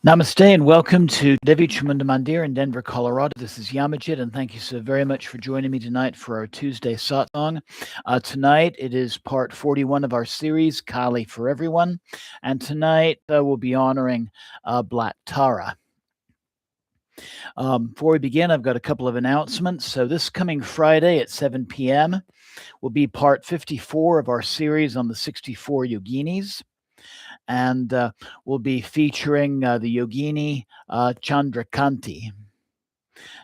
Namaste and welcome to Devi Chamunda Mandir in Denver, Colorado. This is Yamajit, and thank you so very much for joining me tonight for our Tuesday satsang. Tonight it is part 41 of our series, Kali for Everyone, and tonight we'll be honoring Black Tara. Before we begin, I've got a couple of announcements. So this coming Friday at 7 p.m. will be part 54 of our series on the 64 yoginis. And we'll be featuring the yogini Chandrakanti.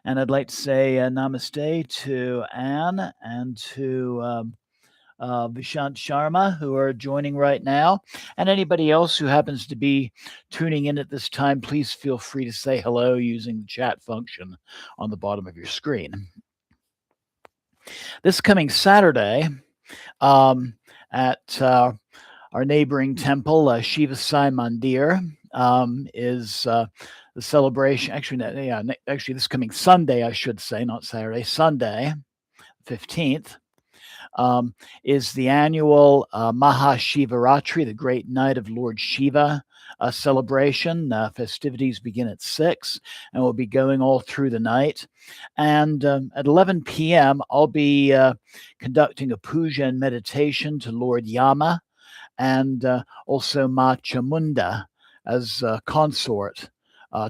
And I'd like to say namaste to Anne and to Vishant Sharma, who are joining right now. And anybody else who happens to be tuning in at this time, please feel free to say hello using the chat function on the bottom of your screen. This coming Saturday at our neighboring temple, Shiva Sai Mandir, is the celebration. Actually, this coming Sunday, I should say, not Saturday, Sunday, 15th, is the annual Mahashivaratri, the great night of Lord Shiva celebration. Festivities begin at 6 and will be going all through the night. And at 11 p.m., I'll be conducting a puja and meditation to Lord Yama, and also Ma Chamunda as consort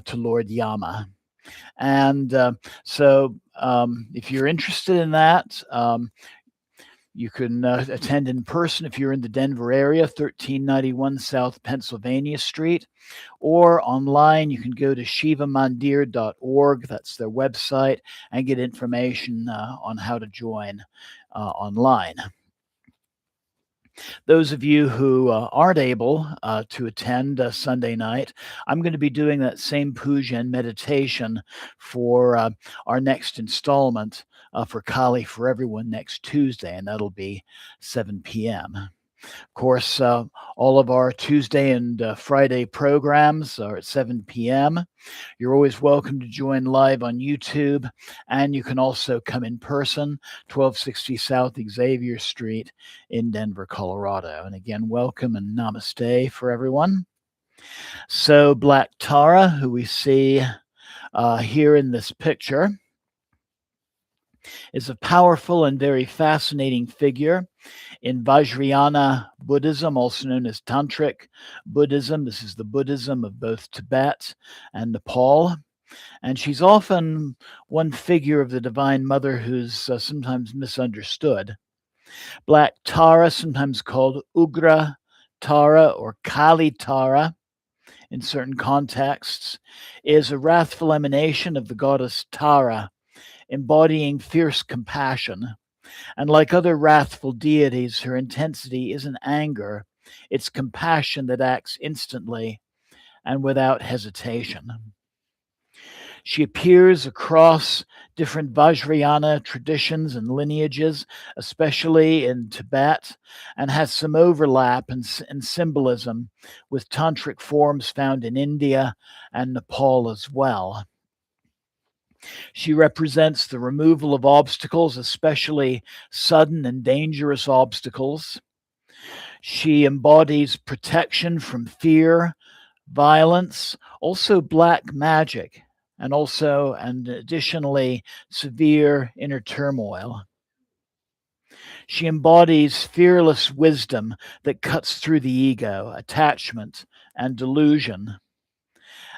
to Lord Yama. And so if you're interested in that, you can attend in person if you're in the Denver area, 1391 South Pennsylvania Street, or online you can go to shivamandir.org, that's their website, and get information on how to join online. Those of you who aren't able to attend Sunday night, I'm going to be doing that same puja and meditation for our next installment for Kali for Everyone next Tuesday, and that'll be 7 p.m. Of course, all of our Tuesday and Friday programs are at 7 p.m. You're always welcome to join live on YouTube, and you can also come in person, 1260 South Xavier Street in Denver, Colorado. And again, welcome and namaste for everyone. So Black Tara, who we see here in this picture, is a powerful and very fascinating figure in Vajrayana Buddhism, also known as Tantric Buddhism. This is the Buddhism of both Tibet and Nepal. And she's often one figure of the Divine Mother who's sometimes misunderstood. Black Tara, sometimes called Ugra Tara or Kali Tara in certain contexts, is a wrathful emanation of the goddess Tara, embodying fierce compassion. And like other wrathful deities, her intensity isn't anger, it's compassion that acts instantly and without hesitation. She appears across different Vajrayana traditions and lineages, especially in Tibet, and has some overlap and symbolism with tantric forms found in India and Nepal as well. She represents the removal of obstacles, especially sudden and dangerous obstacles. She embodies protection from fear, violence, also black magic, and additionally severe inner turmoil. She embodies fearless wisdom that cuts through the ego, attachment, and delusion,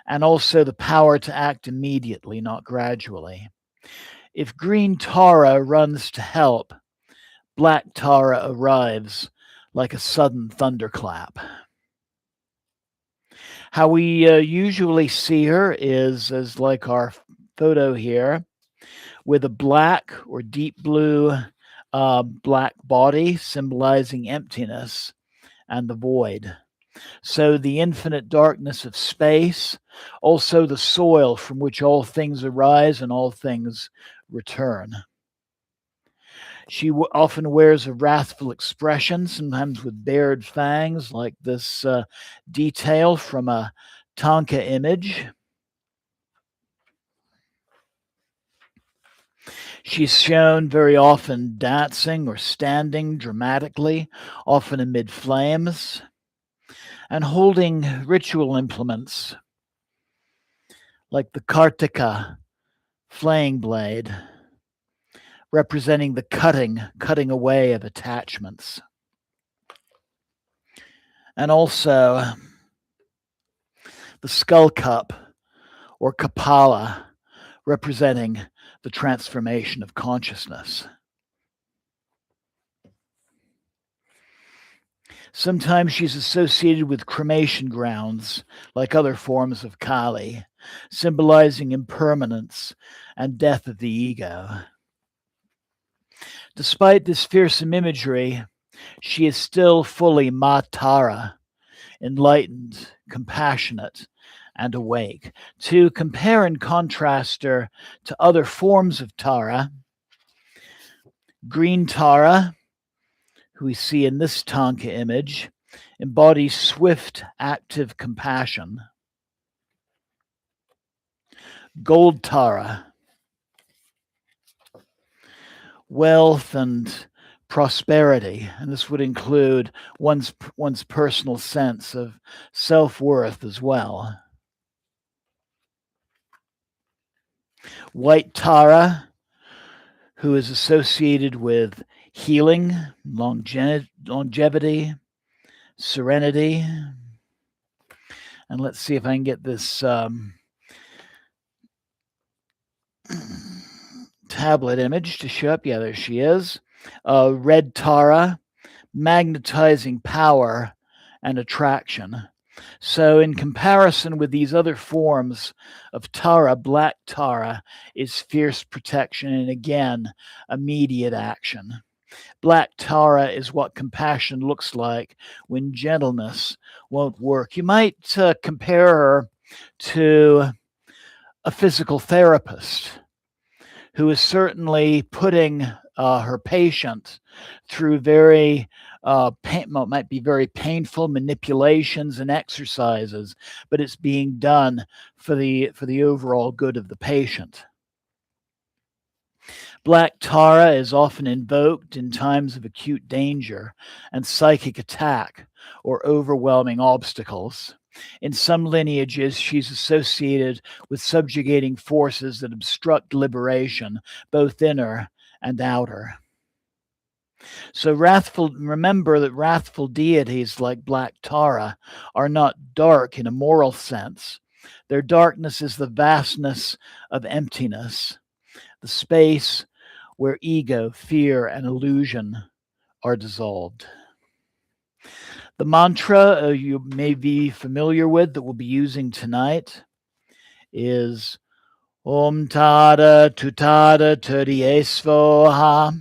and also the power to act immediately, not gradually. If green Tara runs to help, black Tara arrives like a sudden thunderclap. How we usually see her is as like our photo here, with a black or deep blue black body symbolizing emptiness and the void. So the infinite darkness of space, also the soil from which all things arise and all things return. She often wears a wrathful expression, sometimes with bared fangs, like this detail from a Tanka image. She's shown very often dancing or standing dramatically, often amid flames, and holding ritual implements. like the Kartika flaying blade, representing the cutting away of attachments. And also the skull cup, or Kapala, representing the transformation of consciousness. Sometimes she's associated with cremation grounds, like other forms of Kali, symbolizing impermanence and death of the ego. Despite this fearsome imagery, she is still fully Ma Tara, enlightened, compassionate, and awake. To compare and contrast her to other forms of Tara, green Tara, who we see in this Tanka image, embodies swift, active compassion. Gold Tara, wealth and prosperity, and this would include one's personal sense of self-worth as well. White Tara, who is associated with healing, longevity, serenity. And let's see if I can get this tablet image to show up. Yeah, there she is. Red Tara, magnetizing power and attraction. So, in comparison with these other forms of Tara, black Tara is fierce protection and again, immediate action. Black Tara is what compassion looks like when gentleness won't work. You might compare her to a physical therapist who is certainly putting her patient through might be very painful manipulations and exercises, but it's being done for the overall good of the patient. Black Tara is often invoked in times of acute danger and psychic attack or overwhelming obstacles. In some lineages, she's associated with subjugating forces that obstruct liberation, both inner and outer. So remember that wrathful deities like Black Tara are not dark in a moral sense. Their darkness is the vastness of emptiness, the space where ego, fear, and illusion are dissolved. The mantra you may be familiar with that we'll be using tonight is Om Tada Tutara Turye Swaha.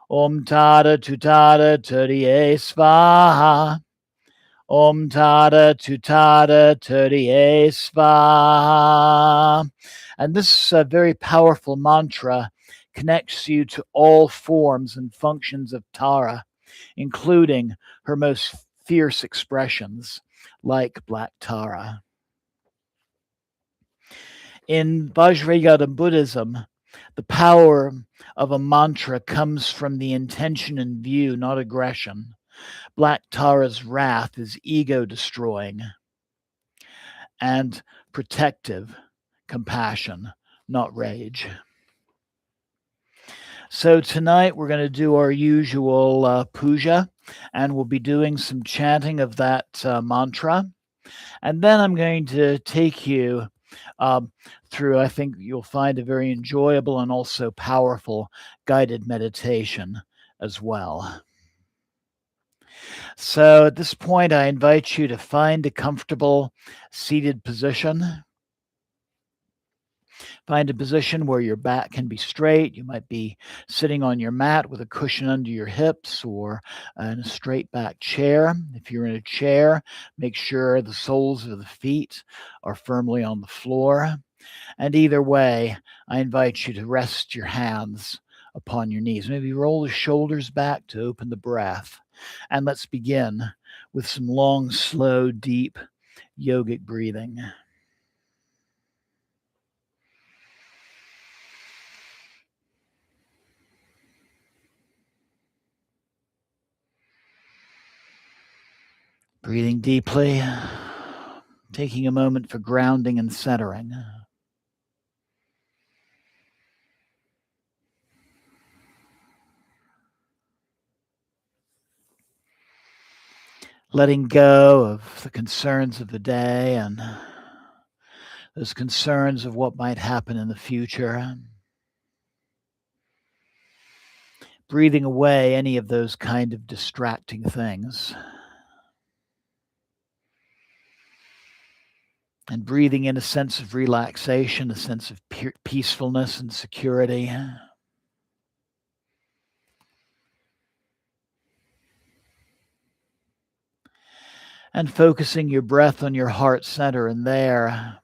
Om Tada Tutara Turye Swaha. Om Tada Tutara Turye Swaha. And this very powerful mantra connects you to all forms and functions of Tara, including her most fierce expressions, like Black Tara. In Vajrayana Buddhism, the power of a mantra comes from the intention in view, not aggression. Black Tara's wrath is ego-destroying and protective compassion, not rage. So tonight we're going to do our usual puja, and we'll be doing some chanting of that mantra. And then I'm going to take you through, I think you'll find a very enjoyable and also powerful guided meditation as well. So at this point, I invite you to find a comfortable seated position. Find a position where your back can be straight. You might be sitting on your mat with a cushion under your hips or in a straight back chair. If you're in a chair, make sure the soles of the feet are firmly on the floor. And either way, I invite you to rest your hands upon your knees. Maybe roll the shoulders back to open the breath. And let's begin with some long, slow, deep yogic breathing. Breathing deeply, taking a moment for grounding and centering. Letting go of the concerns of the day and those concerns of what might happen in the future. Breathing away any of those kind of distracting things. And breathing in a sense of relaxation, a sense of peacefulness and security. And focusing your breath on your heart center and there,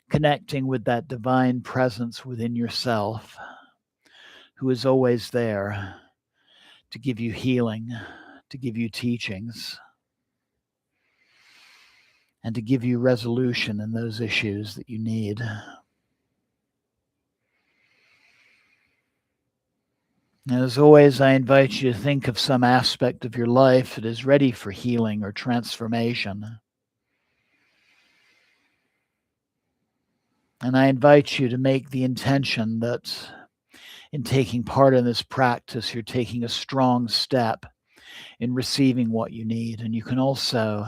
connecting with that divine presence within yourself, who is always there to give you healing, to give you teachings, and to give you resolution in those issues that you need. And as always, I invite you to think of some aspect of your life that is ready for healing or transformation. And I invite you to make the intention that in taking part in this practice, you're taking a strong step in receiving what you need. And you can also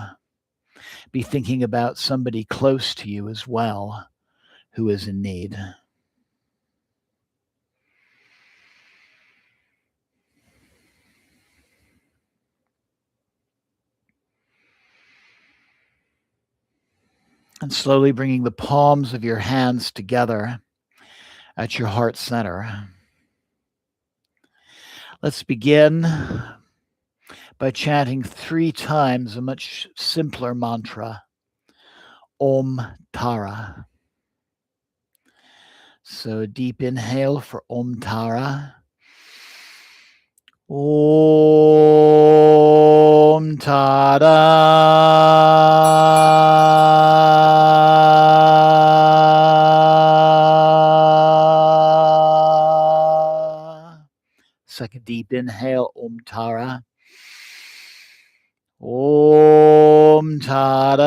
be thinking about somebody close to you as well who is in need. And slowly bringing the palms of your hands together at your heart center. Let's begin by chanting 3 times a much simpler mantra, Om Tara. So a deep inhale for Om Tara. Om Tara. Second deep inhale, Om Tara. Om Tara.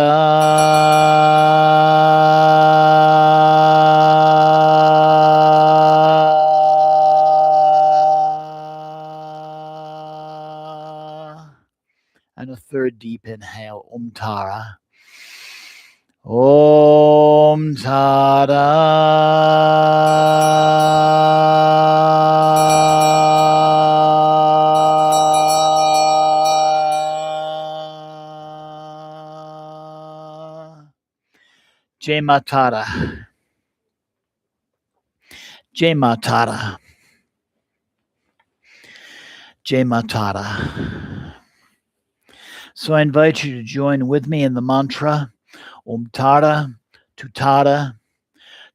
And a third deep inhale, Om Tara. Om Tara. Jai Matara. Jai Matara. Jai Matara. So I invite you to join with me in the mantra, Om Tara, Tutara,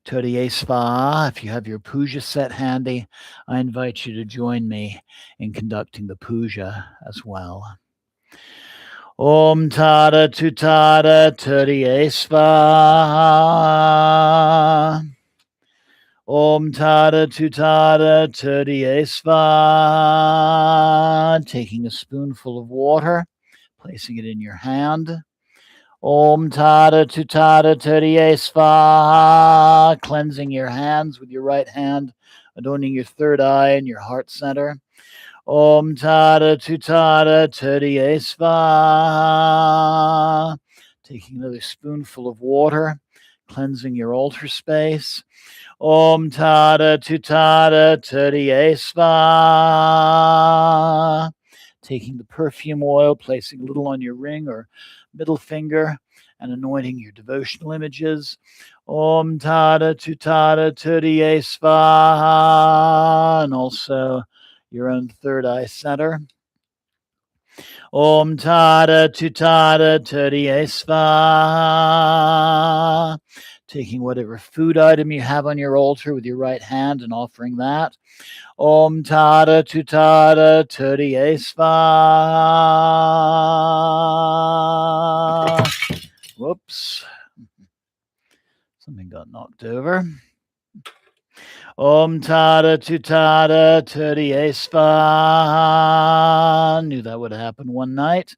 Turye Swaha. If you have your puja set handy, I invite you to join me in conducting the puja as well. Om Tara, Tutara, Turye Swaha. Om Tara, Tutara, Turye Swaha. Taking a spoonful of water, placing it in your hand. Om Tara, Tutara, Turye Swaha. Cleansing your hands with your right hand, adorning your third eye and your heart center. Om Tara, Tutara, Turye Swaha. Taking another spoonful of water, cleansing your altar space. Om Tara, Tutara, Turye Swaha. Taking the perfume oil, placing a little on your ring or middle finger, and anointing your devotional images. Om Tara, Tutara, Turye Swaha. And also your own third eye center. Om Tara, Tutara, Turye Swaha. Taking whatever food item you have on your altar with your right hand and offering that. Om Tara, Tutara, Turye Swaha. Whoops. Something got knocked over. Om Tara, Tutara, Turye Swaha. Knew that would happen one night.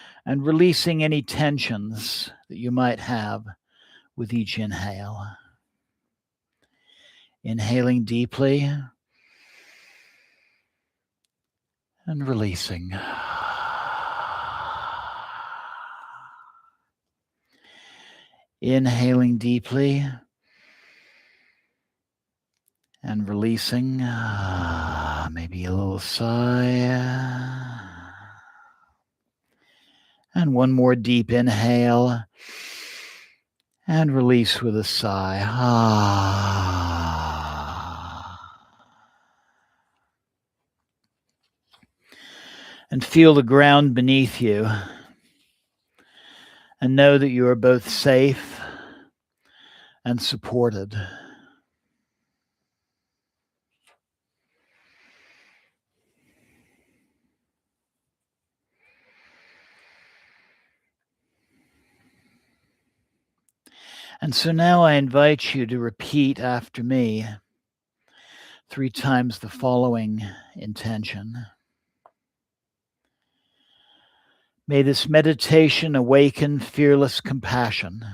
and releasing any tensions that you might have with each inhale. Inhaling deeply and releasing. Inhaling deeply and releasing. Maybe a little sigh. And one more deep inhale and release with a sigh. And feel the ground beneath you. And know that you are both safe and supported. And so now I invite you to repeat after me 3 times the following intention. May this meditation awaken fearless compassion.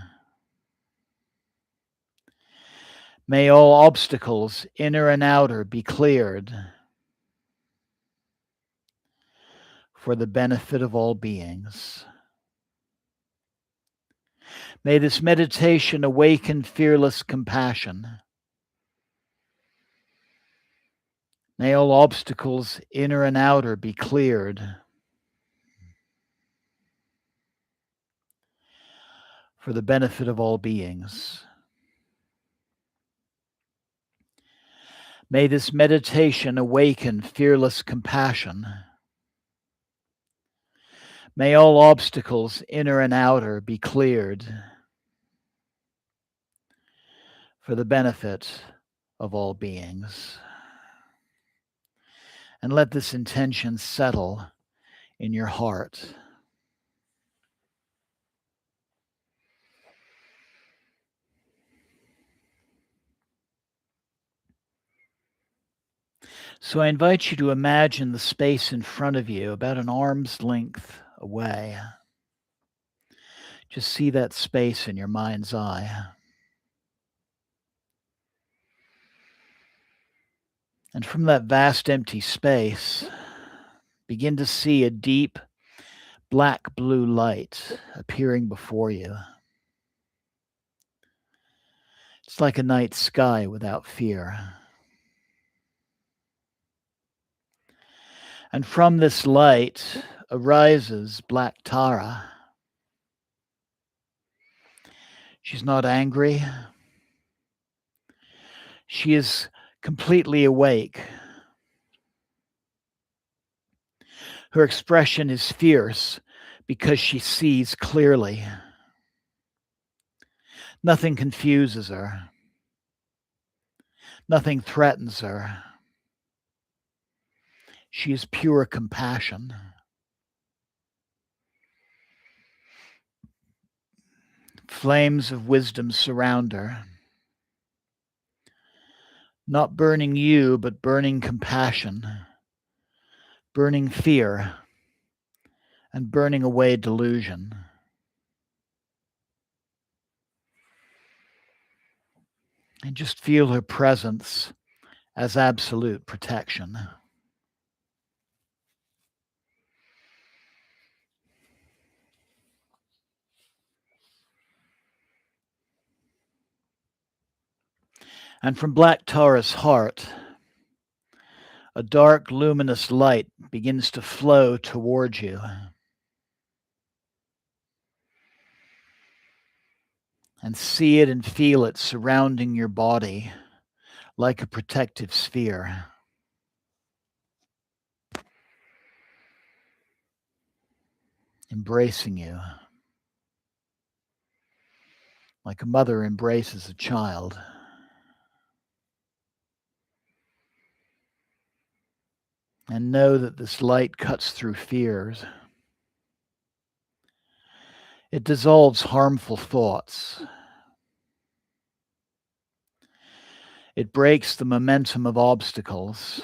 May all obstacles, inner and outer, be cleared for the benefit of all beings. May this meditation awaken fearless compassion. May all obstacles, inner and outer, be cleared for the benefit of all beings. May this meditation awaken fearless compassion. May all obstacles, inner and outer, be cleared for the benefit of all beings. And let this intention settle in your heart. So I invite you to imagine the space in front of you about an arm's length away. Just see that space in your mind's eye. And from that vast empty space, begin to see a deep black blue light appearing before you. It's like a night sky without fear. And from this light arises Black Tara. She's not angry. She is completely awake. Her expression is fierce because she sees clearly. Nothing confuses her. Nothing threatens her. She is pure compassion. Flames of wisdom surround her. Not burning you, but burning compassion, burning fear, and burning away delusion. And just feel her presence as absolute protection. And from Black Tara's heart, a dark, luminous light begins to flow towards you. And see it and feel it surrounding your body like a protective sphere. Embracing you like a mother embraces a child. And know that this light cuts through fears. It dissolves harmful thoughts. It breaks the momentum of obstacles.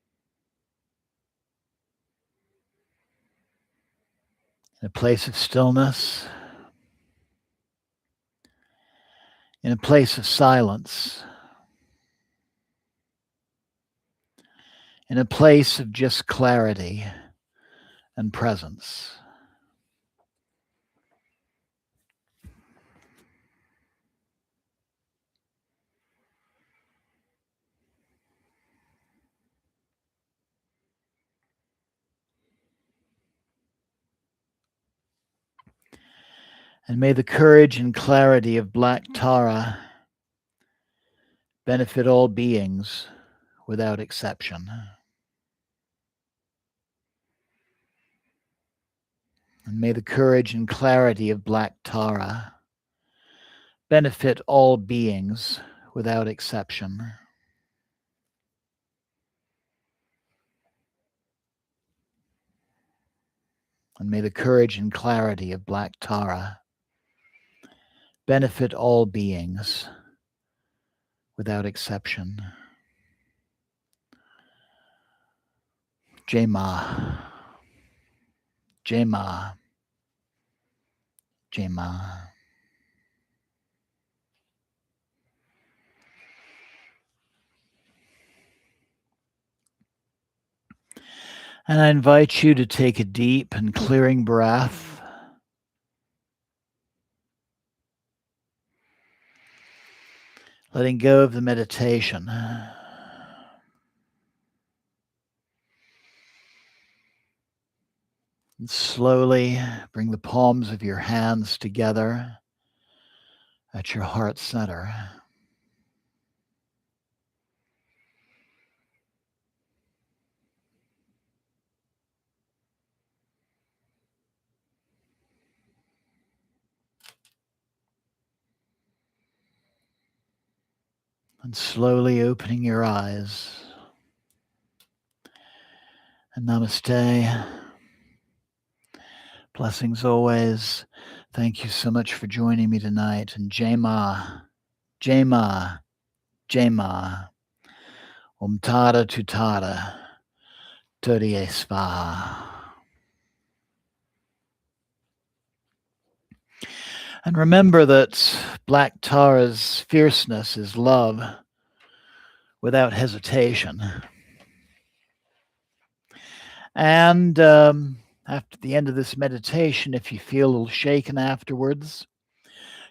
in a place of stillness, in a place of silence, in a place of just clarity and presence. And may the courage and clarity of Black Tara benefit all beings without exception. And may the courage and clarity of Black Tara benefit all beings without exception. And may the courage and clarity of Black Tara benefit all beings without exception. Jai Ma, Jai Ma, Jai Ma. And I invite you to take a deep and clearing breath. Letting go of the meditation. And slowly bring the palms of your hands together at your heart center. And slowly opening your eyes. And namaste. Blessings always. Thank you so much for joining me tonight. And Jai Ma, Jai Ma, Jai Ma. Tara Tutara. Turye Swaha. And remember that Black Tara's fierceness is love without hesitation. And after the end of this meditation, if you feel a little shaken afterwards,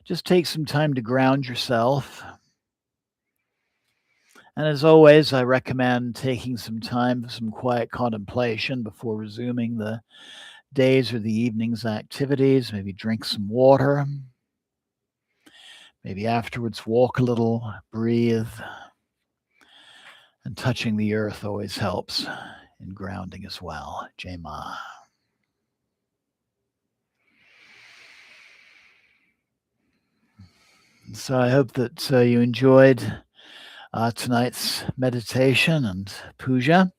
just take some time to ground yourself. And as always, I recommend taking some time for some quiet contemplation before resuming the day's or the evening's activities. Maybe drink some water. Maybe afterwards walk a little, breathe. And touching the earth always helps in grounding as well. Jai Ma. So I hope that you enjoyed tonight's meditation and puja.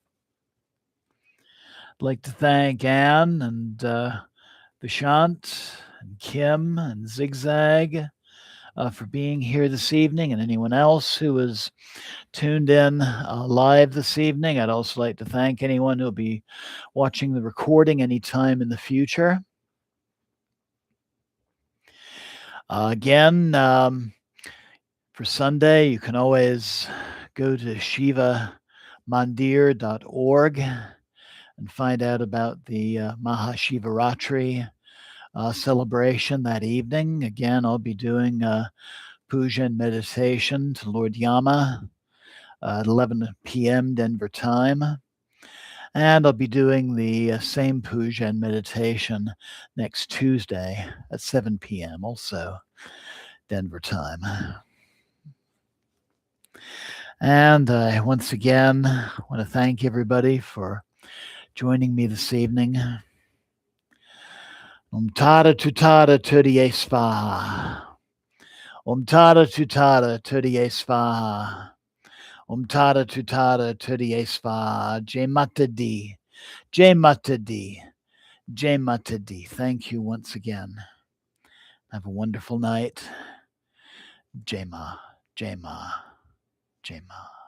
I'd like to thank Anne and Vishant and Kim and Zigzag for being here this evening, and anyone else who was tuned in live this evening. I'd also like to thank anyone who will be watching the recording anytime in the future. Again, for Sunday, you can always go to shivamandir.org and find out about the Mahashivaratri celebration that evening. Again, I'll be doing puja and meditation to Lord Yama at 11 p.m. Denver time. And I'll be doing the same puja and meditation next Tuesday at 7 p.m. also Denver time. And I once again want to thank everybody for joining me this evening. Tara Tutara Turye Swaha. Tara Tutara Turye Swaha. Tara Tutara Turye Swaha. Jai Mata Di. Jai Mata Di. Jai Mata Di. Thank you once again. Have a wonderful night. Jai Ma. Jai Ma. Jai Ma.